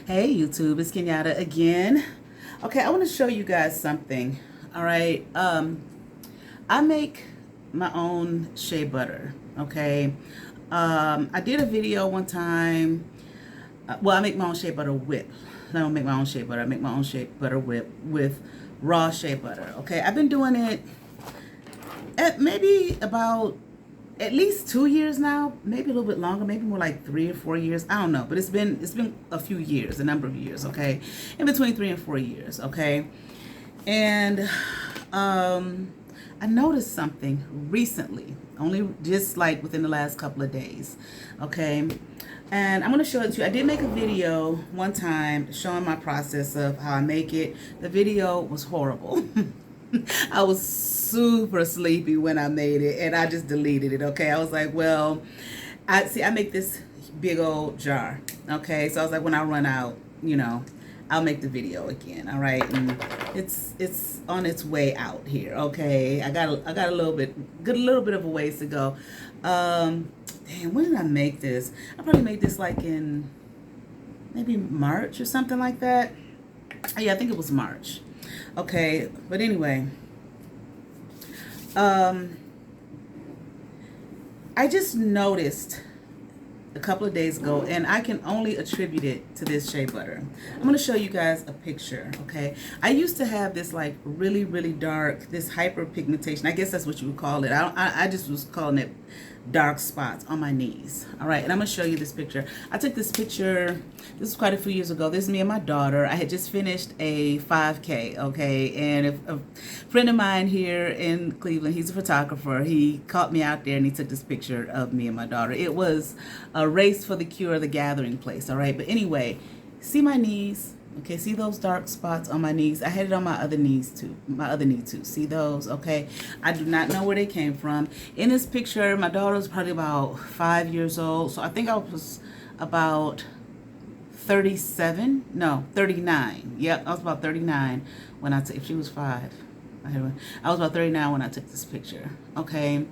Hey YouTube, it's Kenyatta again. Okay, I want to show you guys something. All right, I make my own shea butter. Okay, I did a video one time. Well, I make my own shea butter whip. I don't make my own shea butter. I make my own shea butter whip with raw shea butter. Okay, I've been doing it at maybe about at least 2 years now, maybe a little bit longer, maybe more like 3 or 4 years. I don't know, but it's been a few years, a number of years, okay, in between 3 and 4 years, okay. And I noticed something recently, only just like within the last couple of days, okay. And I'm going to show it to you. I did make a video one time showing my process of how I make it. The video was horrible. I was super sleepy when I made it, and I just deleted it. Okay, I was like, well, I make this big old jar. Okay, so I was like, when I run out, I'll make the video again. All right, and it's on its way out here. Okay, I got a little bit of a ways to go. Damn, when did I make this? I probably made this like in maybe March or something like that. Yeah, I think it was March. Okay, but anyway, I just noticed a couple of days ago, and I can only attribute it to this shea butter. I'm going to show you guys a picture, okay? I used to have this like really, really dark, this hyperpigmentation. I guess that's what you would call it. I just was calling it dark spots on my knees. All right, and I'm going to show you this picture. I took this picture, this was quite a few years ago. This is me and my daughter. I had just finished a 5K, okay? And a friend of mine here in Cleveland, he's a photographer. He caught me out there and he took this picture of me and my daughter. It was a race for the cure, the gathering place, all right? But anyway, see my knees? Okay, see those dark spots on my knees? I had it on my other knees too, my other knee too. See those? Okay, I do not know where they came from. In this picture, my daughter was probably about 5 years old, so I think I was about 37, no, 39. Yep, I was about 39 when if she was 5. I was about 39 when I took this picture, okay?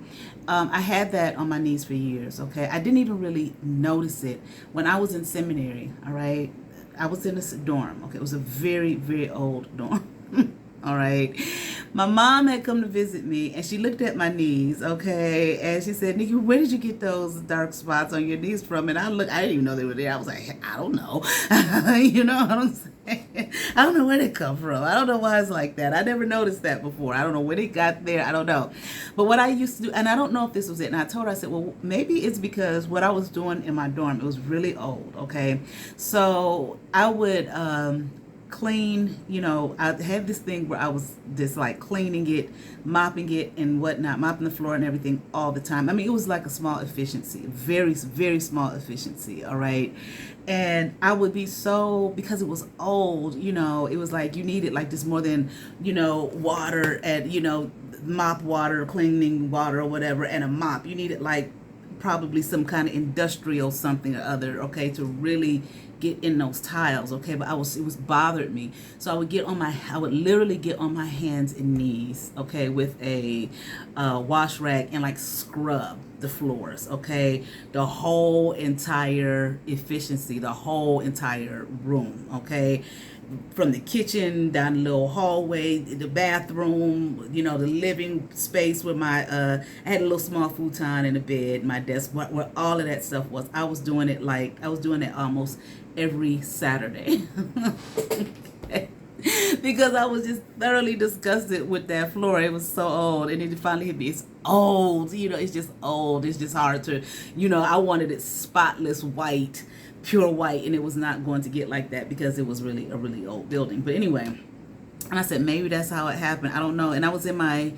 I had that on my knees for years, okay? I didn't even really notice it when I was in seminary, all right? I was in a dorm, okay? It was a very, very old dorm, all right? My mom had come to visit me, and she looked at my knees, okay? And she said, Nikki, where did you get those dark spots on your knees from? And I didn't even know they were there. I was like, I don't know. You know what I'm saying? I don't know where they come from. I don't know why it's like that. I never noticed that before. I don't know where they got there. I don't know. But what I used to do, and I don't know if this was it, and I told her, I said, well, maybe it's because what I was doing in my dorm, it was really old, okay? So I would clean, I had this thing where I was just like cleaning it, mopping it and whatnot, mopping the floor and everything all the time. I mean, it was like a small efficiency, very, very small efficiency, all right? And I would be so, because it was old, it was like you needed like this more than, water and, mop water, cleaning water or whatever, and a mop. You needed like probably some kind of industrial something or other, okay, to really get in those tiles, okay? But it was bothered me. So I would literally get on my hands and knees, okay, with a wash rag and like scrub the floors, okay? The whole entire efficiency, the whole entire room, okay? From the kitchen down the little hallway, the bathroom, the living space where I had a little small futon in the bed, my desk, where all of that stuff was. I was doing it almost every Saturday. Okay. Because I was just thoroughly disgusted with that floor. It was so old, and it finally hit me. It's old, it's just old. It's just hard to, I wanted it spotless white, pure white, and it was not going to get like that because it was really a really old building. But anyway, and I said maybe that's how it happened. I don't know. And I was in my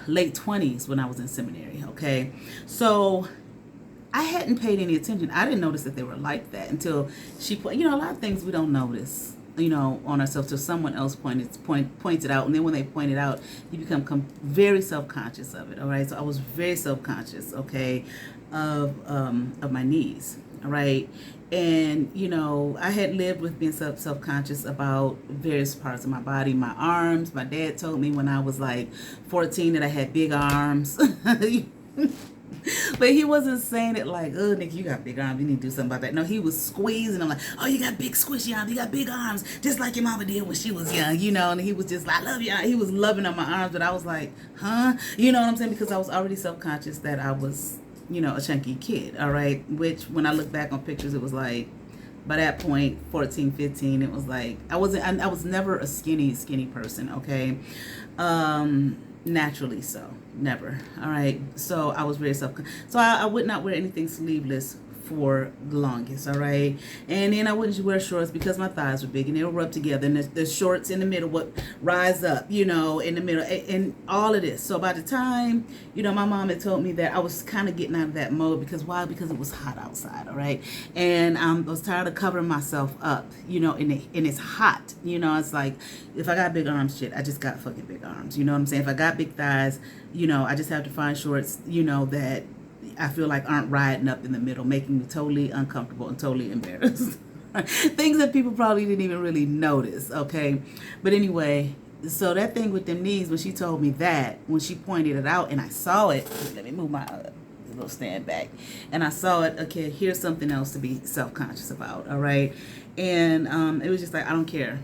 late 20s when I was in seminary, okay? So I hadn't paid any attention. I didn't notice that they were like that until she put, a lot of things we don't notice, on ourselves till someone else points it out. And then when they point it out, you become very self-conscious of it, all right? So I was very self-conscious, okay, of my knees, all right? And, I had lived with being self-conscious about various parts of my body, my arms. My dad told me when I was like 14 that I had big arms. But he wasn't saying it like, oh, Nick, you got big arms. You need to do something about that. No, he was squeezing them like, oh, you got big squishy arms. You got big arms, just like your mama did when she was young, you know. And he was just like, I love you. He was loving on my arms. But I was like, huh? You know what I'm saying? Because I was already self-conscious that I was, you know, a chunky kid, all right? Which, when I look back on pictures, it was like, by that point, 14, 15, it was like, I was never a skinny person, okay? Naturally so, never, all right? So I was very so I would not wear anything sleeveless for the longest, all right? And then I wouldn't wear shorts because my thighs were big and they were rubbed together, and the shorts in the middle would rise up, you know, in the middle, and all of this. So by the time, you know, my mom had told me that, I was kind of getting out of that mode. Because why? Because it was hot outside, all right? And I was tired of covering myself up, you know, and it's hot, you know. It's like, if I got big arms, shit, I just got fucking big arms, you know what I'm saying? If I got big thighs, you know, I just have to find shorts, you know, that I feel like aren't riding up in the middle, making me totally uncomfortable and totally embarrassed. Things that people probably didn't even really notice, okay? But anyway, so that thing with them knees, when she told me that, when she pointed it out and I saw it, let me move my little stand back, and I saw it, okay, here's something else to be self-conscious about, all right? And it was just like, I don't care.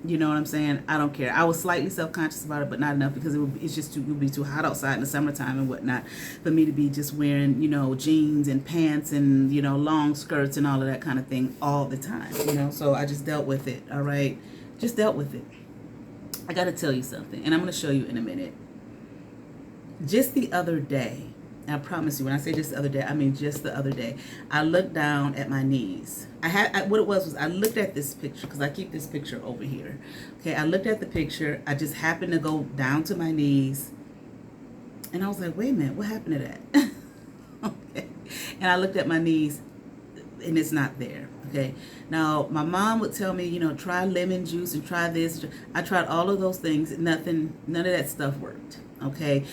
You know what I'm saying? I don't care. I was slightly self-conscious about it, but not enough, because it would be too hot outside in the summertime and whatnot for me to be just wearing, you know, jeans and pants and, you know, long skirts and all of that kind of thing all the time, you know? So I just dealt with it, all right? Just dealt with it. I got to tell you something, and I'm going to show you in a minute. Just the other day, I promise you, when I say just the other day, I mean just the other day, I looked down at my knees. What it was I looked at this picture, because I keep this picture over here. Okay, I looked at the picture. I just happened to go down to my knees, and I was like, wait a minute, what happened to that? Okay, and I looked at my knees, and it's not there. Okay, now my mom would tell me, you know, try lemon juice and try this. I tried all of those things. None of that stuff worked. Okay,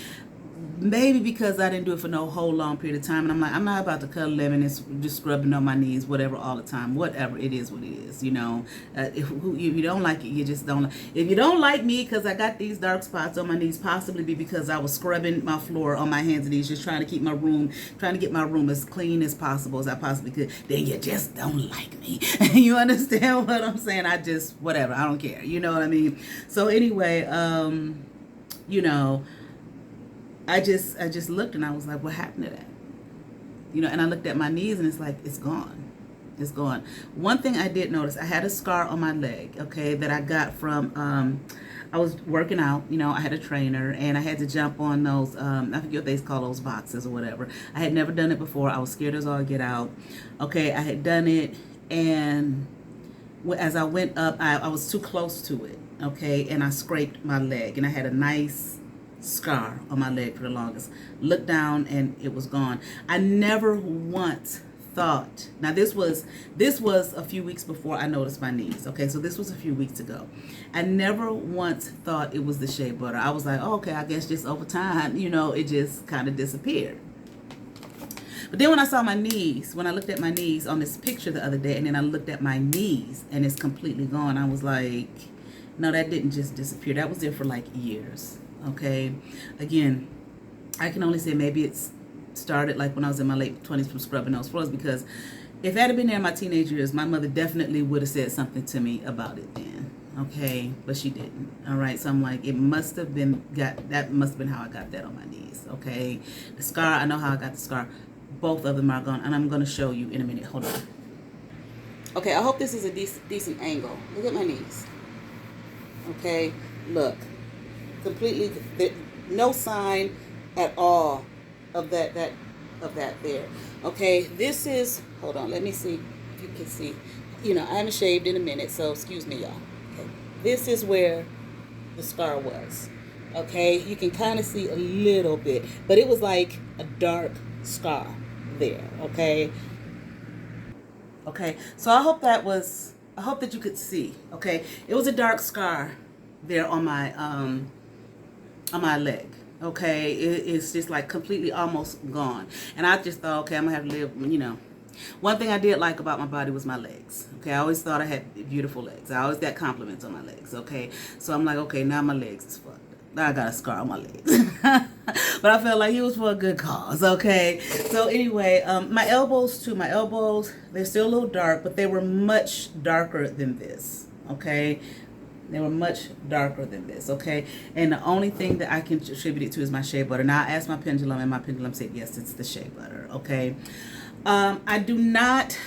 maybe because I didn't do it for no whole long period of time, and I'm like, I'm not about to cut a lemon and just scrubbing on my knees, whatever, all the time. Whatever, it is what it is, you know. If you don't like it, you just don't. If you don't like me because I got these dark spots on my knees, possibly be because I was scrubbing my floor on my hands and knees, just trying to get my room as clean as possible as I possibly could. Then you just don't like me. You understand what I'm saying? I just, whatever, I don't care. You know what I mean? So anyway, you know, I just looked and I was like, what happened to that? You know, and I looked at my knees and it's like, it's gone. It's gone. One thing I did notice, I had a scar on my leg, okay, that I got from, I was working out, you know, I had a trainer and I had to jump on those, I forget what they call those boxes or whatever. I had never done it before. I was scared as all get out. Okay, I had done it, and as I went up, I was too close to it, okay, and I scraped my leg, and I had a nice scar on my leg for the longest. Looked down and it was gone. I never once thought, now this was a few weeks before I noticed my knees, okay, so this was a few weeks ago. I never once thought it was the shea butter. I was like, oh, okay, I guess just over time, you know, it just kind of disappeared. But then when I saw my knees, when I looked at my knees on this picture the other day, and then I looked at my knees and it's completely gone, I was like, no, that didn't just disappear. That was there for like years. Okay, again, I can only say maybe it's started like when I was in my late 20s from scrubbing those floors, because if I had been there in my teenage years, my mother definitely would have said something to me about it then. Okay, but she didn't. All right, so I'm like, that must have been how I got that on my knees. Okay, the scar, I know how I got the scar. Both of them are gone, and I'm going to show you in a minute. Hold on. Okay, I hope this is a decent angle. Look at my knees. Okay, look. Completely, no sign at all of that there. Okay, this is, hold on, let me see if you can see. You know, I haven't shaved in a minute, so excuse me, y'all. Okay, this is where the scar was. Okay, you can kind of see a little bit, but it was like a dark scar there. Okay. Okay, so I hope that you could see. Okay, it was a dark scar there on my leg. Okay, it's just like completely almost gone, and I just thought, okay, I'm gonna have to live, you know. One thing I did like about my body was my legs. Okay, I always thought I had beautiful legs. I always got compliments on my legs. Okay, so I'm like, okay, now my legs is fucked. Now I got a scar on my legs. But but I felt like it was for a good cause, okay? So anyway, my elbows too, they're still a little dark, but they were much darker than this, okay? They were much darker than this, okay? And the only thing that I can attribute it to is my shea butter. Now, I asked my pendulum, and my pendulum said, yes, it's the shea butter, okay? I do not,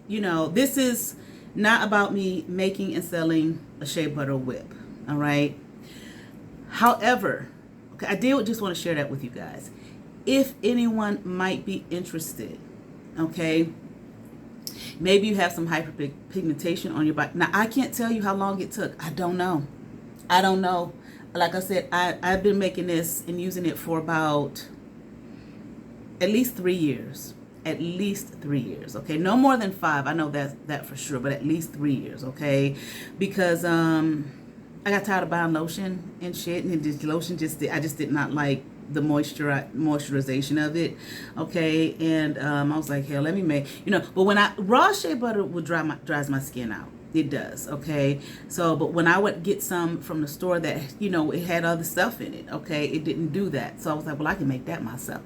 this is not about me making and selling a shea butter whip, all right? However, okay, I did just want to share that with you guys. If anyone might be interested, okay, maybe you have some hyperpigmentation on your body. Now, I can't tell you how long it took. I don't know. Like I said, I've been making this and using it for about at least 3 years. At least 3 years, okay? No more than 5. I know that for sure, but at least 3 years, okay? Because I got tired of buying lotion and shit, and this lotion I just did not like the moisturization of it, okay? And I was like, hell, let me make, but when raw shea butter would dries my skin out. It does, okay? So, but when I would get some from the store that, it had other stuff in it, okay? It didn't do that. So I was like, well, I can make that myself,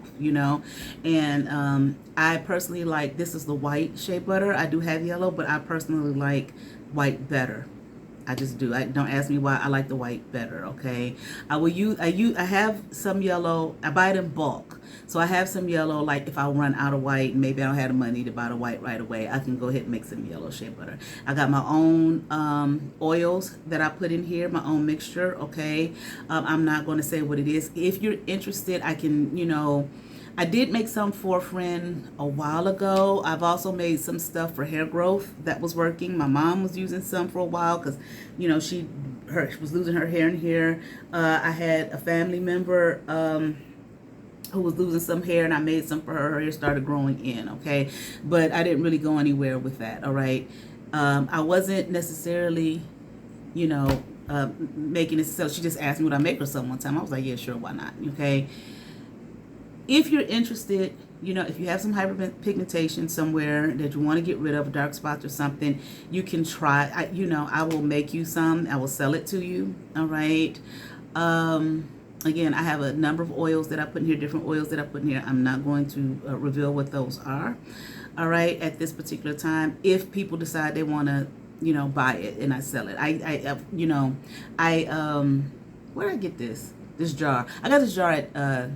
And I personally like, this is the white shea butter. I do have yellow, but I personally like white better. I just do. Don't ask me why. I like the white better, okay? I have some yellow. I buy it in bulk. So I have some yellow, like if I run out of white, maybe I don't have the money to buy the white right away, I can go ahead and make some yellow shea butter. I got my own oils that I put in here, my own mixture, okay? I'm not going to say what it is. If you're interested, I can, I did make some for a friend a while ago. I've also made some stuff for hair growth that was working. My mom was using some for a while because, she was losing her hair in here. I had a family member who was losing some hair, and I made some for her. Her hair started growing in, okay? But I didn't really go anywhere with that, all right? I wasn't necessarily, making it so. She just asked me would I make her some one time. I was like, yeah, sure, why not, okay? If you're interested, if you have some hyperpigmentation somewhere that you want to get rid of, dark spots or something, you can try. I will make you some. I will sell it to you, all right? Again, I have a number of oils that I put in here, different oils that I put in here. I'm not going to reveal what those are, all right, at this particular time. If people decide they want to, buy it and I sell it. Where did I get this? This jar. I got this jar at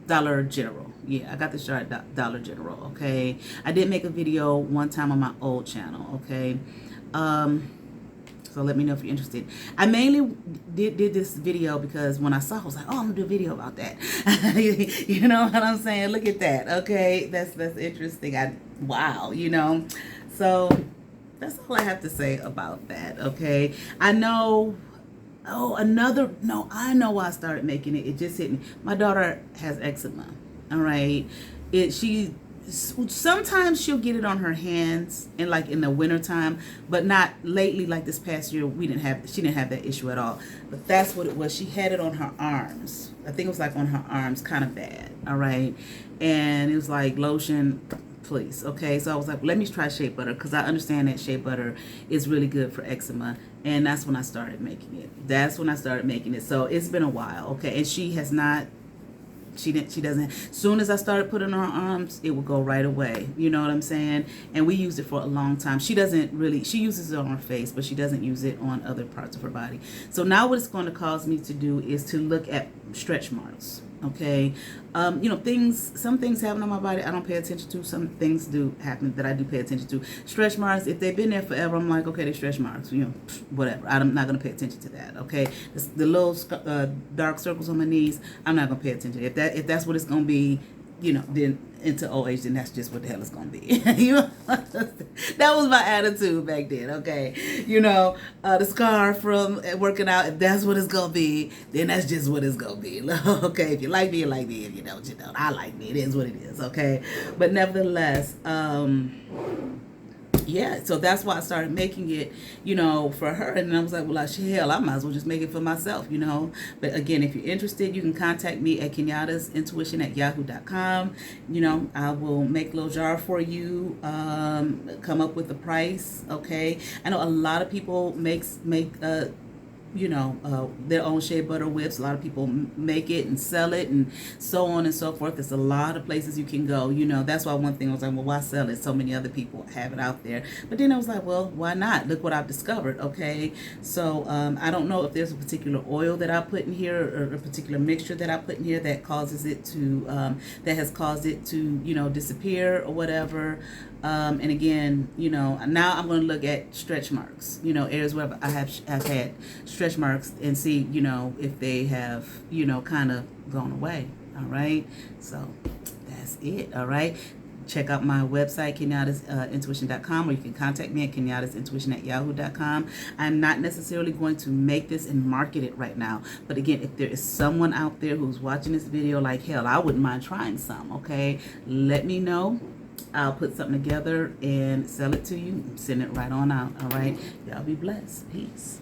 Dollar General. Yeah, I got this jar at Dollar General, okay? I did make a video one time on my old channel, okay? So let me know if you're interested. I mainly did this video because when I saw it, I was like, oh, I'm going to do a video about that. You know what I'm saying? Look at that, okay? That's interesting. Wow, So that's all I have to say about that, okay? I know... I know why I started making it. It just hit me. My daughter has eczema, all right? Sometimes she'll get it on her hands and like in the wintertime, but not lately, like this past year, she didn't have that issue at all. But that's what it was. She had it on her arms. I think it was like on her arms, kind of bad, all right? And it was like lotion, please, okay? So I was like, let me try shea butter because I understand that shea butter is really good for eczema. And that's when I started making it. So it's been a while, okay? And she doesn't, as soon as I started putting it on her arms, it will go right away. You know what I'm saying? And we used it for a long time. She uses it on her face, but she doesn't use it on other parts of her body. So now what it's going to cause me to do is to look at stretch marks. Okay, some things happen on my body I don't pay attention to. Some things do happen that I do pay attention to. Stretch marks, if they've been there forever, I'm like, okay, they're stretch marks. Whatever. I'm not gonna pay attention to that. Okay, the little dark circles on my knees, I'm not gonna pay attention. If that's what it's gonna be, then into OH, then that's just what the hell it's gonna be. That was my attitude back then, okay? The scar from working out, if that's what it's gonna be, then that's just what it's gonna be. Okay, if you like me, you like me. If you don't, you don't. I like me. It is what it is, okay? But nevertheless, yeah, so that's why I started making it, for her. And then I was like, well, hell, I might as well just make it for myself, But again, if you're interested, you can contact me at kenyattasintuition@yahoo.com. I will make a little jar for you, come up with a price, okay? I know a lot of people make their own shea butter whips. A lot of people make it and sell it and so on and so forth. There's a lot of places you can go. That's why one thing I was like, well, why sell it? So many other people have it out there. But then I was like, well, why not? Look what I've discovered. Okay, so I don't know if there's a particular oil that I put in here or a particular mixture that I put in here that causes it to that has caused it to disappear or whatever. And again, now I'm going to look at stretch marks, areas where I have had stretch marks and see, if they have, kind of gone away. All right. So that's it. All right. Check out my website, kenyattasintuition.com, or you can contact me at kenyattasintuition@yahoo.com. I'm not necessarily going to make this and market it right now. But again, if there is someone out there who's watching this video like, hell, I wouldn't mind trying some, okay? Let me know. I'll put something together and sell it to you. Send it right on out, all right? Y'all be blessed. Peace.